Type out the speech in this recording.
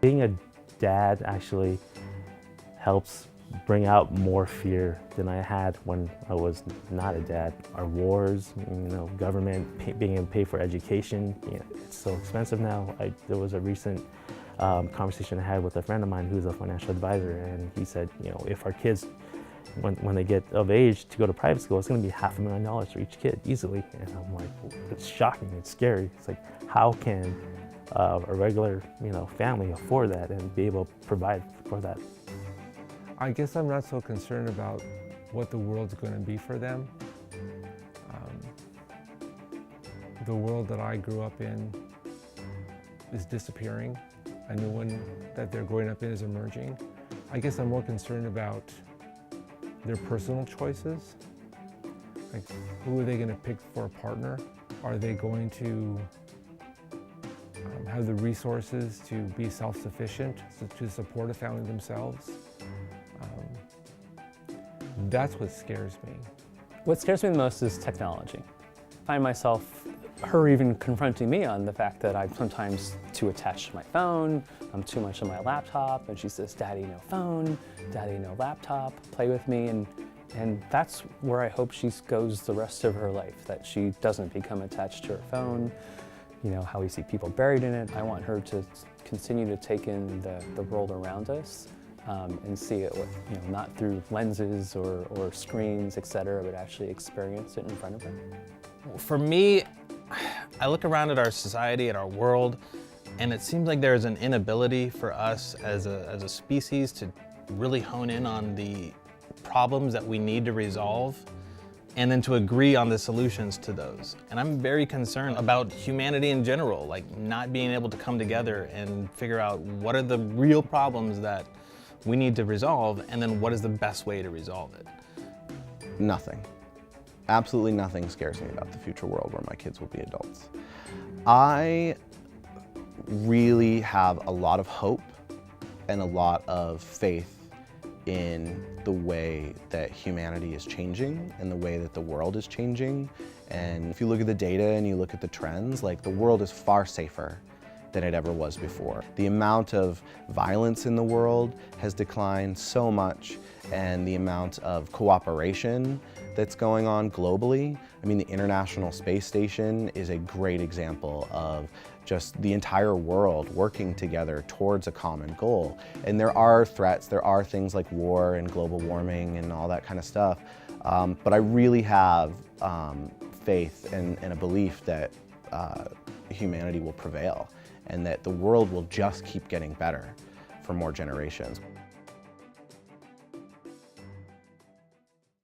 Being a dad actually helps bring out more fear than I had when I was not a dad. Our wars, government being able to pay for education, it's so expensive now. There was a recent conversation I had with a friend of mine who's a financial advisor, and he said, if our kids, when they get of age to go to private school, it's going to be $500,000 for each kid easily. And I'm like, it's shocking, it's scary. It's like, how can a regular, family afford that and be able to provide for that? I guess I'm not so concerned about what the world's going to be for them. The world that I grew up in is disappearing. A new one that they're growing up in is emerging. I guess I'm more concerned about their personal choices. Like, who are they going to pick for a partner? Are they going to have the resources to be self-sufficient, to support a family themselves? That's what scares me. What scares me the most is technology. I find myself, her even confronting me on the fact that I'm sometimes too attached to my phone, I'm too much on my laptop, and she says, "Daddy, no phone, Daddy, no laptop, play with me." And that's where I hope she goes the rest of her life, that she doesn't become attached to her phone. How we see people buried in it. I want her to continue to take in the world around us and see it with, not through lenses or screens, etc., but actually experience it in front of her. For me, I look around at our society, at our world, and it seems like there's an inability for us as a species to really hone in on the problems that we need to resolve and then to agree on the solutions to those. And I'm very concerned about humanity in general, like not being able to come together and figure out what are the real problems that we need to resolve, and then what is the best way to resolve it. Nothing. Absolutely nothing scares me about the future world where my kids will be adults. I really have a lot of hope and a lot of faith in the way that humanity is changing and the way that the world is changing. And if you look at the data and you look at the trends, like, the world is far safer than it ever was before. The amount of violence in the world has declined so much, and the amount of cooperation that's going on globally. I mean, the International Space Station is a great example of just the entire world working together towards a common goal. And there are threats, there are things like war and global warming and all that kind of stuff, but I really have faith and a belief that humanity will prevail and that the world will just keep getting better for more generations.